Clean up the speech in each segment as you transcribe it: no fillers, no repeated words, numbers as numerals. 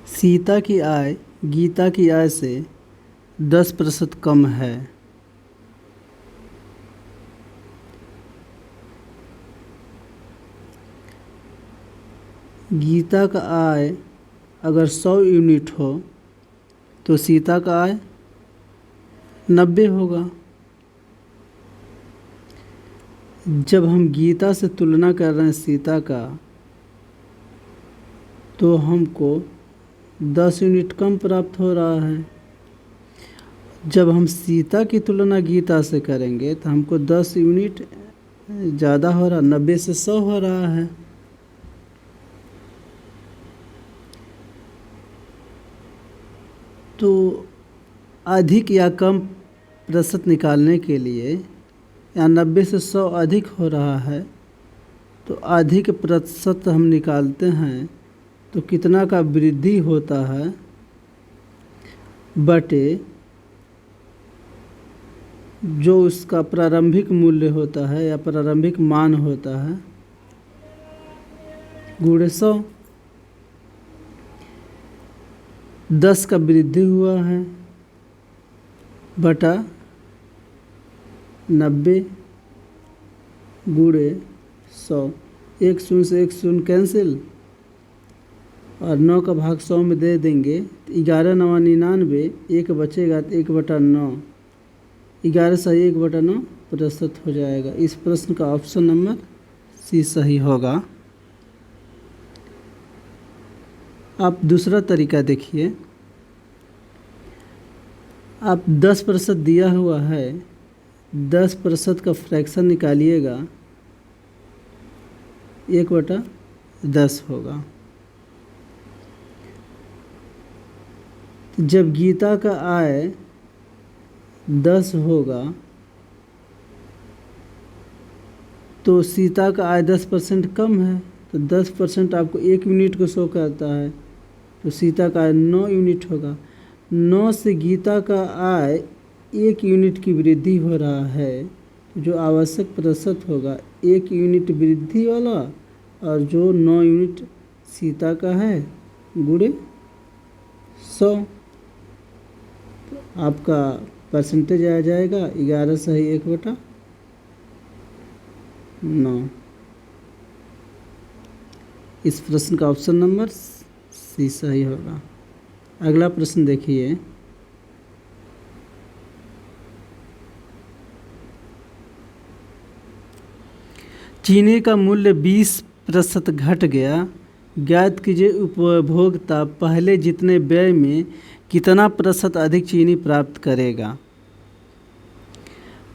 सीता की आय गीता की आय से 10% कम है। गीता का आय अगर 100 यूनिट हो तो सीता का आय 90 होगा। जब हम गीता से तुलना कर रहे हैं सीता का, तो हमको 10 यूनिट कम प्राप्त हो रहा है। जब हम सीता की तुलना गीता से करेंगे तो हमको 10 यूनिट ज़्यादा हो रहा, 90 से 100 हो रहा है। तो अधिक या कम प्रतिशत निकालने के लिए, या 90 से 100 अधिक हो रहा है तो अधिक प्रतिशत हम निकालते हैं तो कितना का वृद्धि होता है बटे जो उसका प्रारंभिक मूल्य होता है या प्रारंभिक मान होता है गुणे 100। 10 का वृद्धि हुआ है बटा 90 गुणे 100। एक शून्य से एक शून्य कैंसिल और 9 का भाग 100 में दे देंगे तो 11 9 99, एक बचेगा तो 1/9, 11 सही 1/9 प्रतिशत हो जाएगा। इस प्रश्न का ऑप्शन नंबर सी सही होगा। आप दूसरा तरीका देखिए। आप 10% दिया हुआ है, 10% का फ्रैक्शन निकालिएगा, 1/10 होगा। जब गीता का आय 10 होगा तो सीता का आय 10% कम है, तो 10% आपको 1 यूनिट को शो करता है, तो सीता का आय 9 यूनिट होगा। 9 से गीता का आय 1 यूनिट की वृद्धि हो रहा है, जो आवश्यक प्रतिशत होगा 1 यूनिट वृद्धि वाला, और जो 9 यूनिट सीता का है गुणे 100। तो आपका परसेंटेज आ जाएगा 11 सही 1/9। इस प्रश्न का ऑप्शन नंबर सी सही होगा। अगला प्रश्न देखिए। चीनी का मूल्य 20% घट गया, ज्ञात कीजिए उपभोक्ता पहले जितने व्यय में कितना प्रतिशत अधिक चीनी प्राप्त करेगा।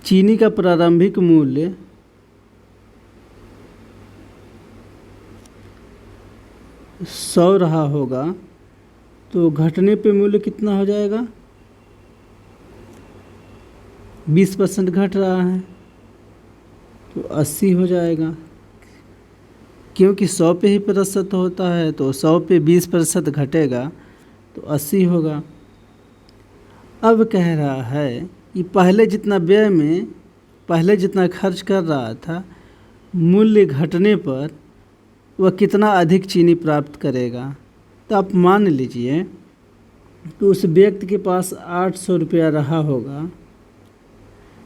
चीनी का प्रारंभिक मूल्य 100 रहा होगा, तो घटने पे मूल्य कितना हो जाएगा? 20% घट रहा है तो 80 हो जाएगा, क्योंकि 100 पे ही प्रतिशत होता है, तो 100 पे 20% घटेगा तो 80 होगा। अब कह रहा है कि पहले जितना खर्च कर रहा था, मूल्य घटने पर वह कितना अधिक चीनी प्राप्त करेगा। तो आप मान लीजिए तो उस व्यक्ति के पास 800 रुपया रहा होगा,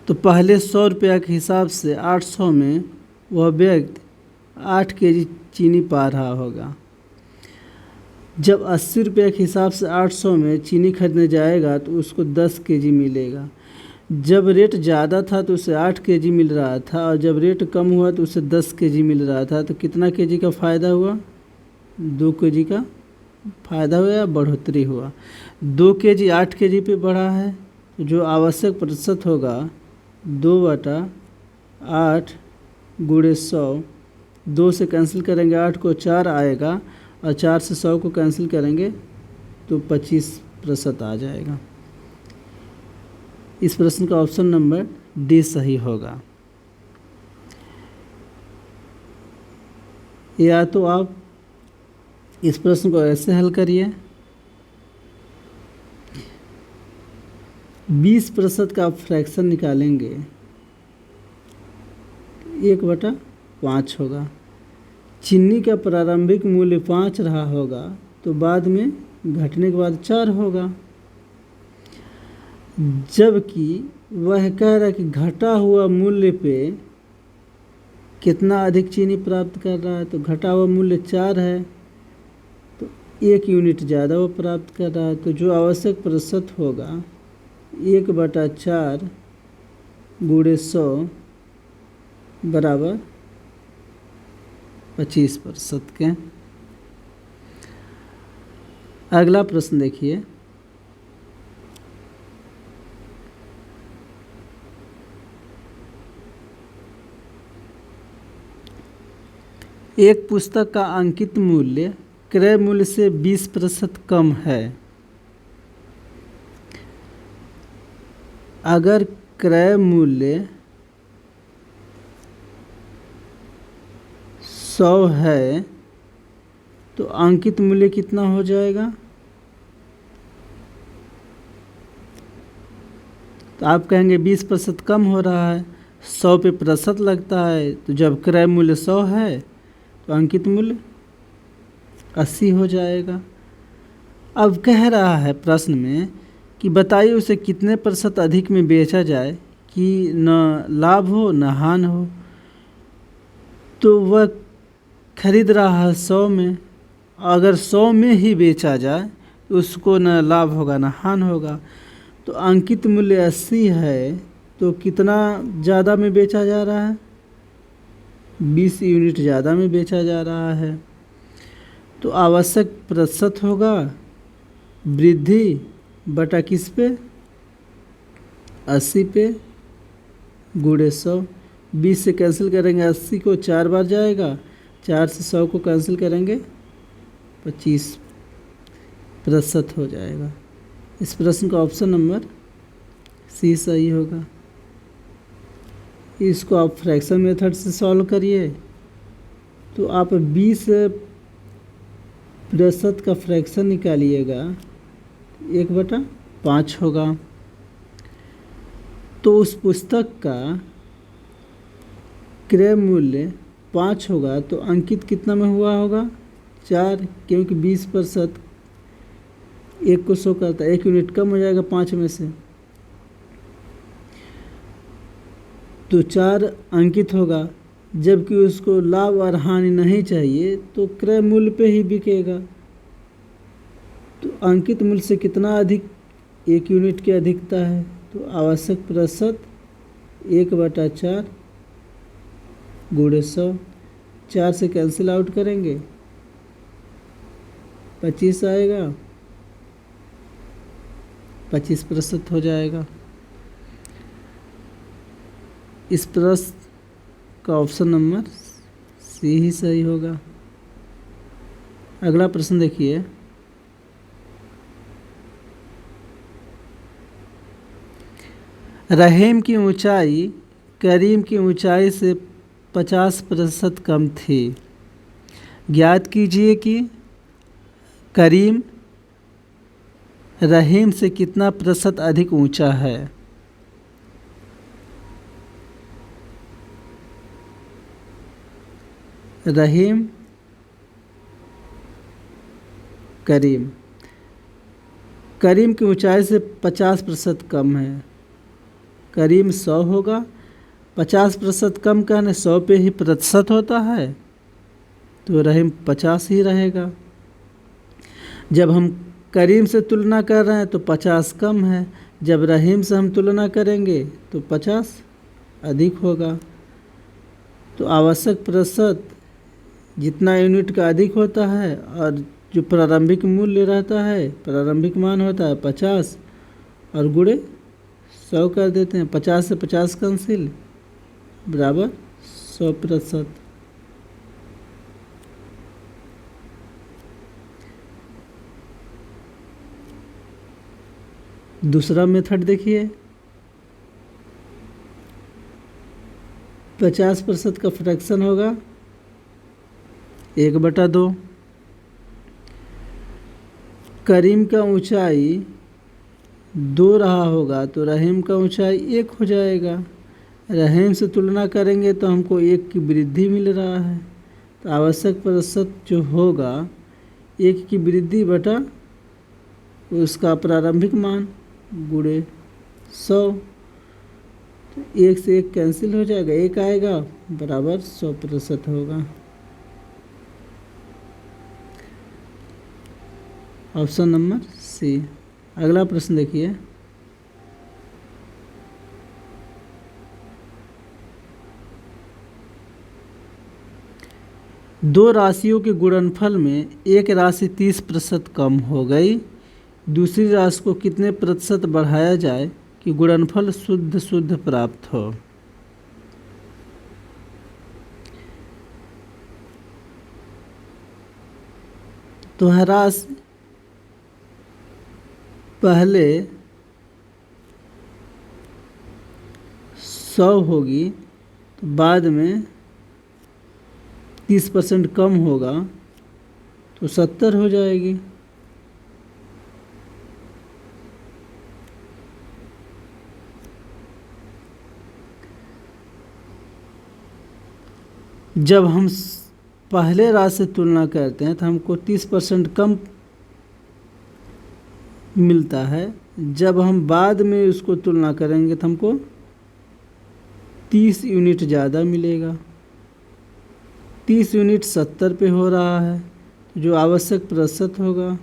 तो पहले 100 रुपया के हिसाब से 800 में वह व्यक्ति 8 केजी चीनी पा रहा होगा। जब 80 रुपये के हिसाब से 800 में चीनी खरीदने जाएगा तो उसको 10 केजी मिलेगा। जब रेट ज़्यादा था तो उसे 8 केजी मिल रहा था, और जब रेट कम हुआ तो उसे 10 केजी मिल रहा था। तो कितना केजी का फ़ायदा हुआ? 2 केजी का फ़ायदा हुआ या बढ़ोतरी हुआ? 2 केजी 8 केजी पे बढ़ा है, तो जो आवश्यक प्रतिशत होगा 2/8 गुणे 100। 2 से कैंसिल करेंगे 8 को 4 आएगा, और 4 से 100 को कैंसिल करेंगे तो 25% आ जाएगा। इस प्रश्न का ऑप्शन नंबर डी सही होगा। या तो आप इस प्रश्न को ऐसे हल करिए, 20% का आप फ्रैक्शन निकालेंगे, 1/5 होगा। चीनी का प्रारंभिक मूल्य 5 रहा होगा, तो बाद में घटने के बाद 4 होगा। जबकि वह कह रहा है कि घटा हुआ मूल्य पे कितना अधिक चीनी प्राप्त कर रहा है, तो घटा हुआ मूल्य 4 है, तो 1 यूनिट ज़्यादा वो प्राप्त कर रहा है। तो जो आवश्यक प्रतिशत होगा 1/4 गुणे 100 बराबर 25% के। अगला प्रश्न देखिए, एक पुस्तक का अंकित मूल्य क्रय मूल्य से 20% कम है। अगर क्रय मूल्य 100 है तो अंकित मूल्य कितना हो जाएगा? तो आप कहेंगे 20% कम हो रहा है, 100 पे प्रतिशत लगता है, तो जब क्रय मूल्य 100 है तो अंकित मूल्य 80 हो जाएगा। अब कह रहा है प्रश्न में कि बताइए उसे कितने प्रतिशत अधिक में बेचा जाए कि न लाभ हो न हानि हो। तो वह खरीद रहा है 100 में, अगर 100 में ही बेचा जाए तो उसको न लाभ होगा न हानि होगा। तो अंकित मूल्य 80 है, तो कितना ज़्यादा में बेचा जा रहा है? 20 यूनिट ज़्यादा में बेचा जा रहा है। तो आवश्यक प्रतिशत होगा वृद्धि बटा किस पे? 80 पे गुणे 100। 20 से कैंसिल करेंगे 80 को 4 बार जाएगा, 4 से 100 को कैंसिल करेंगे 25% हो जाएगा। इस प्रश्न का ऑप्शन नंबर सी सही होगा। इसको आप फ्रैक्शन मेथड से सॉल्व करिए तो आप 20% का फ्रैक्शन निकालिएगा, 1/5 होगा। तो उस पुस्तक का क्रय मूल्य 5 होगा, तो अंकित कितना में हुआ होगा? 4, क्योंकि 20% 1 को 100 करता है, 1 यूनिट कम हो जाएगा 5 में से, तो 4 अंकित होगा। जबकि उसको लाभ और हानि नहीं चाहिए तो क्रय मूल्य पे ही बिकेगा। तो अंकित मूल्य से कितना अधिक? 1 यूनिट की अधिकता है, तो आवश्यक प्रतिशत 1/4 गुणे 100। 4 से कैंसिल आउट करेंगे 25 आएगा, 25% हो जाएगा। इस प्रश्न का ऑप्शन नंबर सी ही सही होगा। अगला प्रश्न देखिए, रहीम की ऊंचाई करीम की ऊंचाई से 50% कम थी। ज्ञात कीजिए कि करीम रहीम से कितना प्रतिशत अधिक ऊंचा है। रहीम करीम करीम की ऊंचाई से 50% कम है। करीम 100 होगा, 50% कम कहने 100 पे ही प्रतिशत होता है, तो रहीम 50 ही रहेगा। जब हम करीम से तुलना कर रहे हैं तो 50 कम है, जब रहीम से हम तुलना करेंगे तो 50 अधिक होगा। तो आवश्यक प्रतिशत जितना यूनिट का अधिक होता है और जो प्रारंभिक मूल्य रहता है, प्रारंभिक मान होता है 50 और गुणे 100 कर देते हैं। 50 से 50 कैंसिल बराबर 100%। दूसरा मेथड देखिए, 50% का फ्रैक्शन होगा 1/2। करीम का ऊंचाई 2 रहा होगा तो रहीम का ऊंचाई 1 हो जाएगा। रहीम से तुलना करेंगे तो हमको 1 की वृद्धि मिल रहा है, तो आवश्यक प्रतिशत जो होगा 1 की वृद्धि बटा उसका प्रारंभिक मान गुणे 100। तो 1 से 1 कैंसिल हो जाएगा, 1 आएगा बराबर 100% होगा। Option number C. अगला प्रश्न देखिए, दो राशियों के गुणनफल में एक राशि 30% कम हो गई, दूसरी राशि को कितने प्रतिशत बढ़ाया जाए कि गुणनफल शुद्ध शुद्ध प्राप्त हो। तो हर राशि पहले 100 होगी तो बाद में 30% कम होगा तो 70 हो जाएगी। जब हम पहले राशि से तुलना करते हैं तो हमको 30% कम मिलता है, जब हम बाद में उसको तुलना करेंगे तो हमको 30 यूनिट ज़्यादा मिलेगा। 30 यूनिट 70 पे हो रहा है, जो आवश्यक प्रतिशत होगा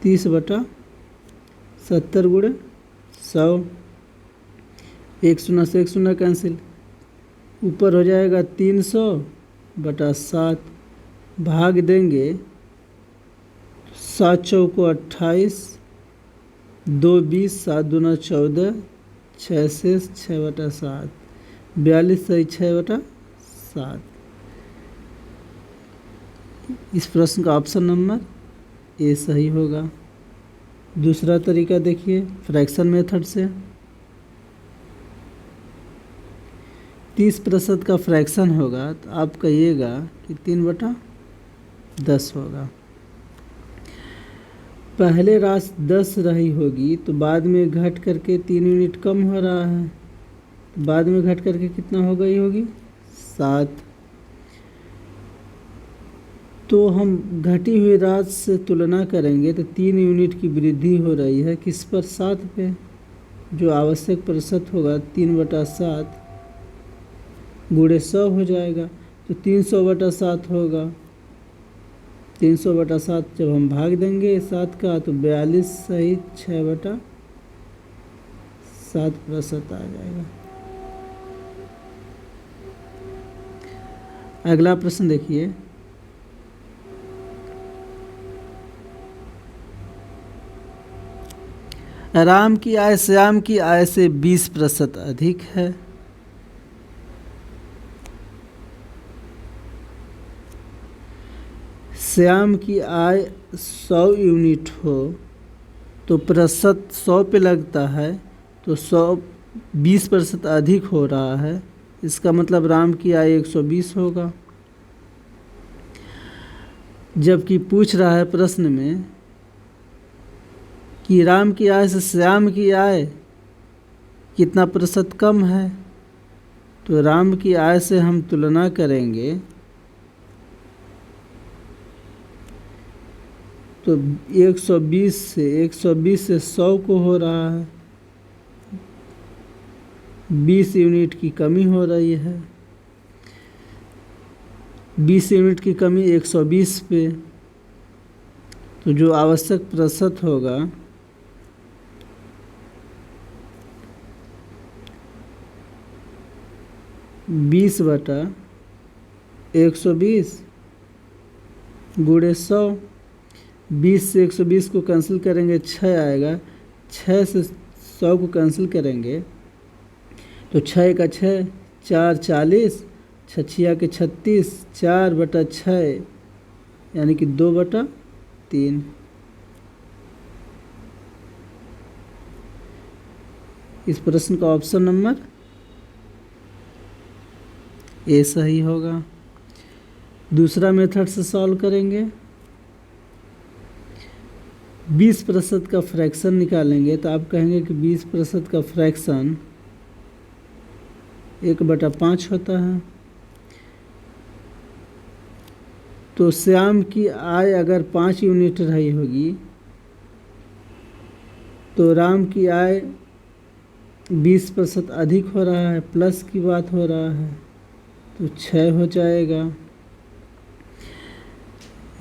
30/70 गुणे 100। 1 शून्य से 1 शून्य कैंसिल, ऊपर हो जाएगा 300/7, भाग देंगे 7 चौको 28, 2 20, 7 दूना 14, 6 से 6/7, 42 सही 6/7। इस प्रश्न का ऑप्शन नंबर ए सही होगा। दूसरा तरीका देखिए फ्रैक्शन मेथड से। 30% का फ्रैक्शन होगा तो आप कहिएगा कि 3/10 होगा। पहले राशि 10 रही होगी तो बाद में घट करके 3 यूनिट कम हो रहा है, तो बाद में घट करके कितना हो गई होगी 7। तो हम घटी हुई राशि से तुलना करेंगे तो 3 यूनिट की वृद्धि हो रही है किस पर 7 पे, जो आवश्यक प्रतिशत होगा 3/7 गुणे 100 हो जाएगा, तो 300/7 होगा। 300/7 जब हम भाग देंगे 7 का तो 42 सही 6/7% आ जाएगा। अगला प्रश्न देखिए, राम की आय श्याम की आय से 20% अधिक है। श्याम की आय 100 यूनिट हो तो प्रतिशत 100 पे लगता है, तो 20% अधिक हो रहा है, इसका मतलब राम की आय 120 होगा। जबकि पूछ रहा है प्रश्न में कि राम की आय से श्याम की आय कितना प्रतिशत कम है, तो राम की आय से हम तुलना करेंगे तो 120 से 100 को हो रहा है, 20 यूनिट की कमी हो रही है। 20 यूनिट की कमी 120 पे, तो जो आवश्यक प्रतिशत होगा 20/120 गुणे 100। 20 से 120 को कैंसिल करेंगे 6 आएगा, 6 से 100 को कैंसिल करेंगे तो 6 का 6, 4 40, 6 के 36, 4/6 यानी कि 2/3। इस प्रश्न का ऑप्शन नंबर ए सही होगा। दूसरा मेथड से सॉल्व करेंगे, 20% का फ्रैक्शन निकालेंगे तो आप कहेंगे कि 20% का फ्रैक्शन 1/5 होता है, तो तो श्याम की आय अगर 5 यूनिट रही होगी तो राम की आय 20% अधिक हो रहा है, प्लस की बात हो रहा है, तो 6 हो जाएगा।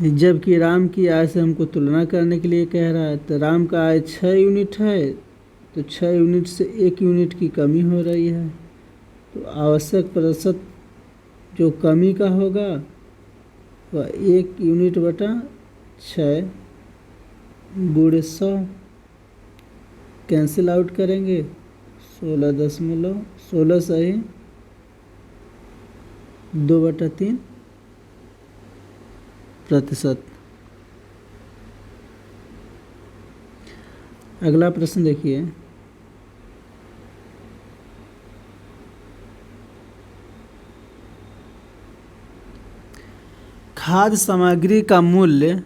जबकि राम की आय से हमको तुलना करने के लिए कह रहा है, तो राम का आय 6 यूनिट है, तो 6 यूनिट से 1 यूनिट की कमी हो रही है, तो आवश्यक प्रतिशत जो कमी का होगा वह 1 यूनिट बटा 6 गुणे 100 कैंसिल आउट करेंगे। 16 सही 2/3%। अगला प्रश्न देखिए, खाद्य सामग्री का मूल्य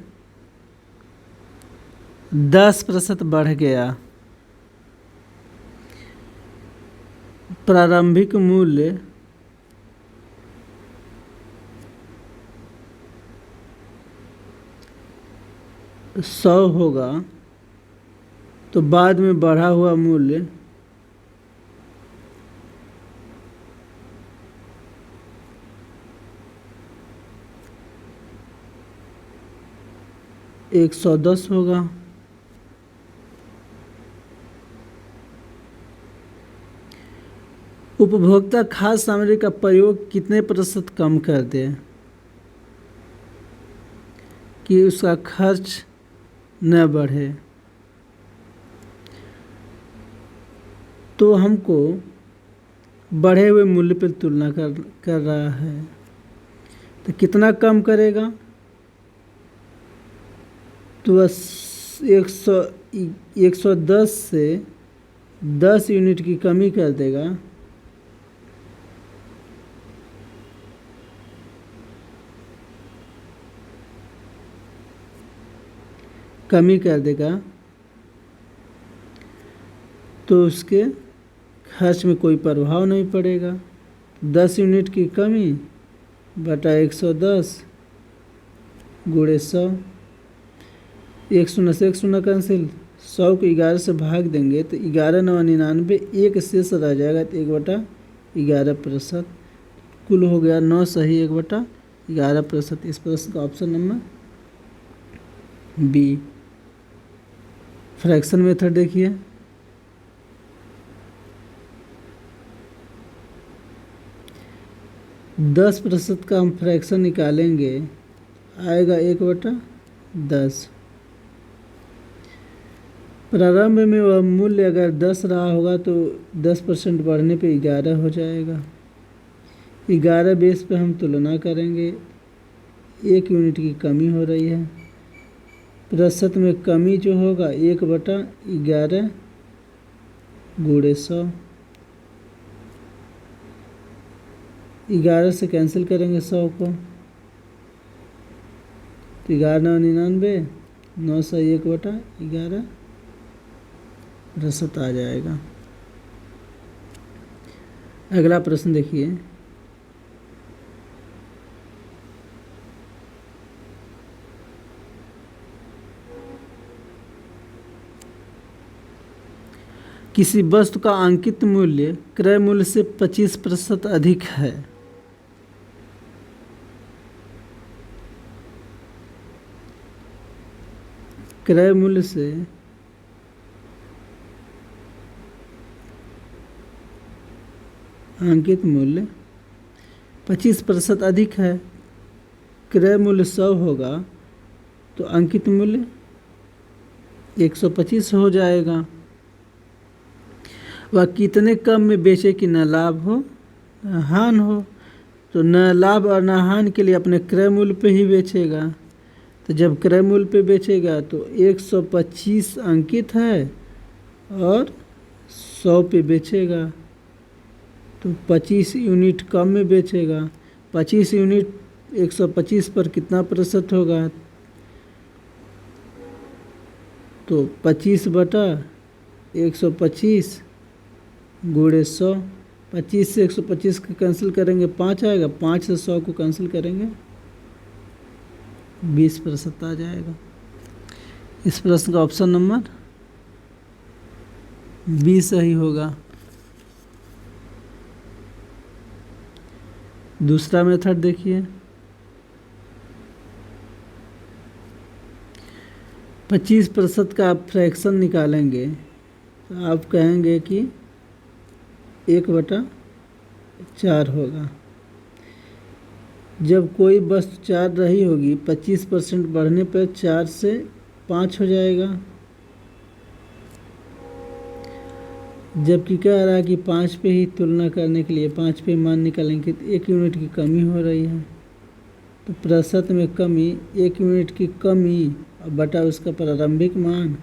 10% बढ़ गया। प्रारंभिक मूल्य 100 होगा, तो बाद में बढ़ा हुआ मूल्य 110 होगा। उपभोक्ता खाद्य सामग्री का प्रयोग कितने प्रतिशत कम कर दे कि उसका खर्च न बढ़े? तो हमको बढ़े हुए मूल्य पर तुलना कर रहा है, तो कितना कम करेगा? तो 110 से 10 यूनिट की कमी कर देगा। कमी कर देगा तो उसके खर्च में कोई प्रभाव नहीं पड़ेगा। 10 यूनिट की कमी बटा 110 गुणे 100, 1 शून्य से 1 शून्य कैंसिल, 100 को 11 से भाग देंगे तो 11 9 99, 1 शेष रह जाएगा, तो 1/11%। कुल हो गया 9 सही 1/11%। इस प्रश्न का option number B. Fraction method देखिए, दस प्रतिशत का हम फ्रैक्शन निकालेंगे, आएगा 1/10। प्रारंभ में वह मूल्य अगर 10 रहा होगा तो 10% बढ़ने पे 11 हो जाएगा। 11 बेस पे हम तुलना करेंगे, 1 यूनिट की कमी हो रही है। प्रतिशत में कमी जो होगा 1/11 गुणे 100, 11 से कैंसिल करेंगे 100 को, तो 11 9 99, 9 से 1/11% आ जाएगा। अगला प्रश्न देखिए, किसी वस्तु का अंकित मूल्य क्रय मूल्य से 25% अधिक है। क्रय मूल्य से अंकित मूल्य 25% अधिक है। क्रय मूल्य 100 होगा तो अंकित मूल्य 125 हो जाएगा। वह कितने कम में बेचे कि न लाभ हो न हानि हो? तो न लाभ और न हानि के लिए अपने क्रय मूल्य पे ही बेचेगा। तो जब क्रय मूल्य पे बेचेगा तो 125 अंकित है और 100 पे बेचेगा, तो 25 यूनिट कम में बेचेगा। 25 यूनिट 125 पर कितना प्रतिशत होगा? तो 25/125 गुणे 100। 25 से 125 को कैंसिल करेंगे 5 आएगा, 5 से 100 को कैंसिल करेंगे 20% आ जाएगा। इस प्रश्न का ऑप्शन नंबर बी सही होगा। दूसरा मेथड देखिए, 25% का आप फ्रैक्शन निकालेंगे तो आप कहेंगे कि 1/4 होगा। जब कोई वस्तु 4 रही होगी, 25% बढ़ने पर 4 से 5 हो जाएगा। जबकि कह रहा है कि 5 पे ही तुलना करने के लिए 5 पे मान निकालेंगे तो 1 यूनिट की कमी हो रही है। तो प्रतिशत में कमी 1 यूनिट की कमी बटा उसका प्रारंभिक मान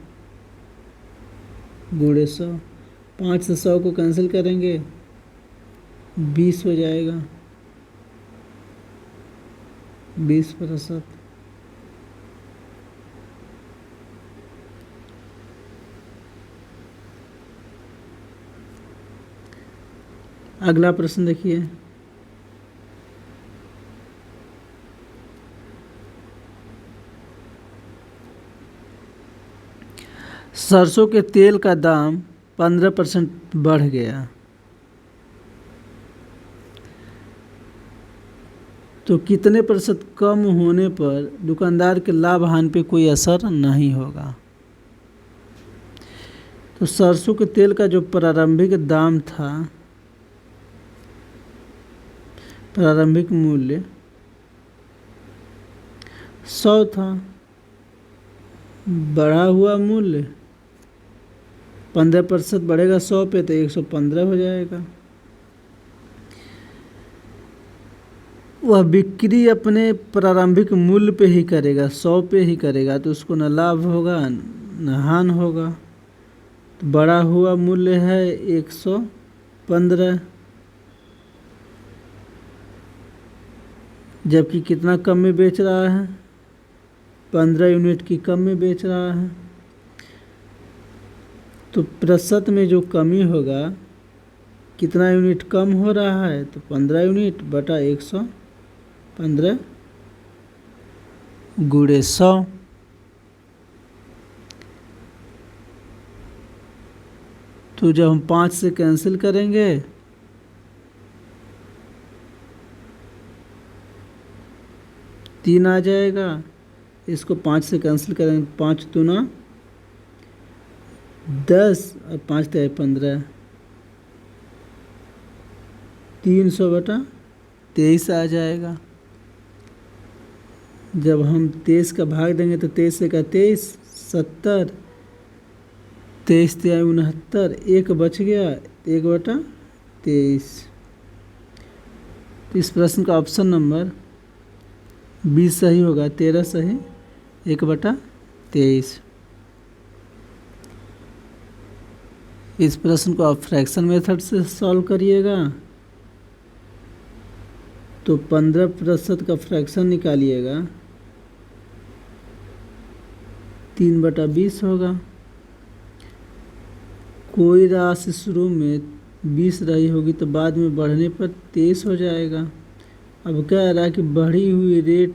गुणे 100। 5 से 100 को कैंसिल करेंगे 20 हो जाएगा, 20%। अगला प्रश्न देखिए, सरसों के तेल का दाम 15% बढ़ गया तो कितने प्रतिशत कम होने पर दुकानदार के लाभ हानि पे कोई असर नहीं होगा। तो सरसों के तेल का जो प्रारंभिक दाम था, प्रारंभिक मूल्य 100 था, बढ़ा हुआ मूल्य 15% बढ़ेगा 100 पे तो 115 हो जाएगा। वह बिक्री अपने प्रारंभिक मूल्य पे ही करेगा, 100 पे ही करेगा, तो उसको न लाभ होगा न हानि होगा। तो बढ़ा हुआ मूल्य है 115, जबकि कितना कम में बेच रहा है, 15 यूनिट की कम में बेच रहा है। तो प्रतिशत में जो कमी होगा, कितना यूनिट कम हो रहा है, तो 15 यूनिट बटा 115 गुणे 100। तो जब हम 5 से कैंसिल करेंगे तीन आ जाएगा, इसको 5 से कैंसिल करेंगे 5 दूना 10 और 5 तिहाई 15, 300/23 आ जाएगा। जब हम 23 का भाग देंगे तो 23 से का 23, 70, 23 तिहाई 69, 1 बच गया, 1/23। तो इस प्रश्न का ऑप्शन नंबर 20 सही होगा, 13 सही, 1/23। इस प्रश्न को आप फ्रैक्शन मेथड से सॉल्व करिएगा तो 15% का फ्रैक्शन निकालिएगा, 3/20 होगा। कोई राशि शुरू में 20 रही होगी तो बाद में बढ़ने पर 23 हो जाएगा। अब कह रहा है कि बढ़ी हुई रेट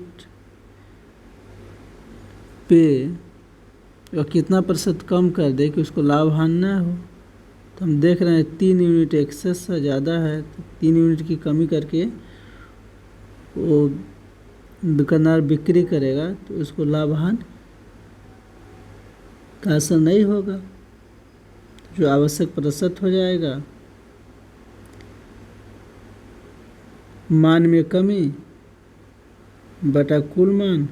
पे वह कितना प्रतिशत कम कर दे कि उसको लाभ हानि ना हो। तो हम देख रहे हैं 3 यूनिट एक्सेस से ज़्यादा है, तो 3 यूनिट की कमी करके वो दुकानदार बिक्री करेगा तो उसको लाभ हानि का असर नहीं होगा, जो आवश्यक प्रतिशत हो जाएगा। मान में कमी बटा कुल मान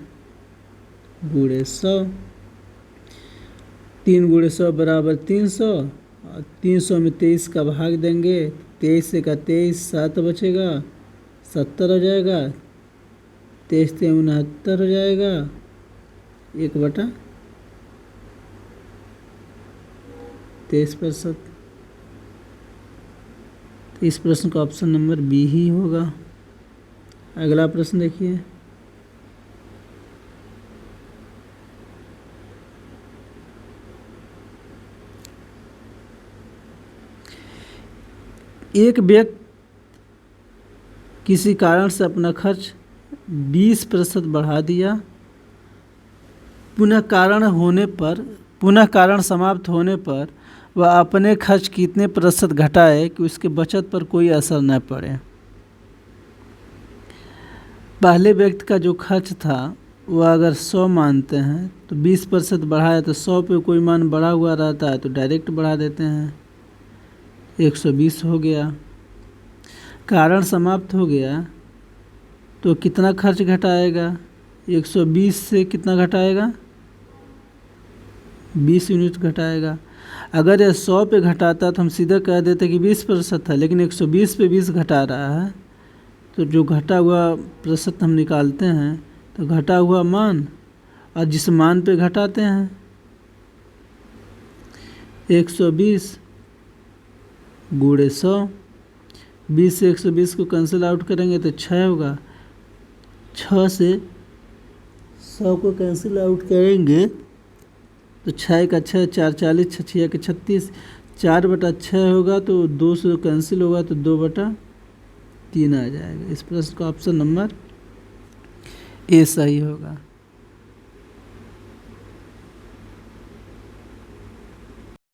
गुणे 100, 3 गुणे 100 बराबर 300, और 300 में 23 का भाग देंगे, 23 से का 23, 7 बचेगा, 70 हो जाएगा, 23 से 69 हो जाएगा, 1/23%। तो इस प्रश्न का ऑप्शन नंबर बी ही होगा। अगला प्रश्न देखिए, एक व्यक्ति किसी कारण से अपना खर्च 20% बढ़ा दिया पुनः कारण समाप्त होने पर वह अपने खर्च कितने प्रतिशत घटाए कि उसके बचत पर कोई असर न पड़े। पहले व्यक्ति का जो खर्च था वह अगर 100 मानते हैं तो 20% बढ़ाया तो 100 पे कोई मान बढ़ा हुआ रहता है तो डायरेक्ट बढ़ा देते हैं, 120 हो गया। कारण समाप्त हो गया तो कितना खर्च घटाएगा, 120 से कितना घटाएगा, 20 यूनिट घटाएगा। अगर यह 100 पे घटाता तो हम सीधा कह देते कि 20% था, लेकिन 120 पे 20 घटा रहा है तो जो घटा हुआ प्रतिशत हम निकालते हैं तो घटा हुआ मान और जिस मान पे घटाते हैं 120 गुणे 100, 20 से 120 को कैंसिल आउट करेंगे तो 6 होगा, 6 से 100 को कैंसिल आउट करेंगे तो 6 का 6, 4 40, 6 6 के 36, 4/6 होगा तो 2 से कैंसिल होगा तो 2/3 आ जाएगा। इस प्रश्न का ऑप्शन नंबर ए सही होगा।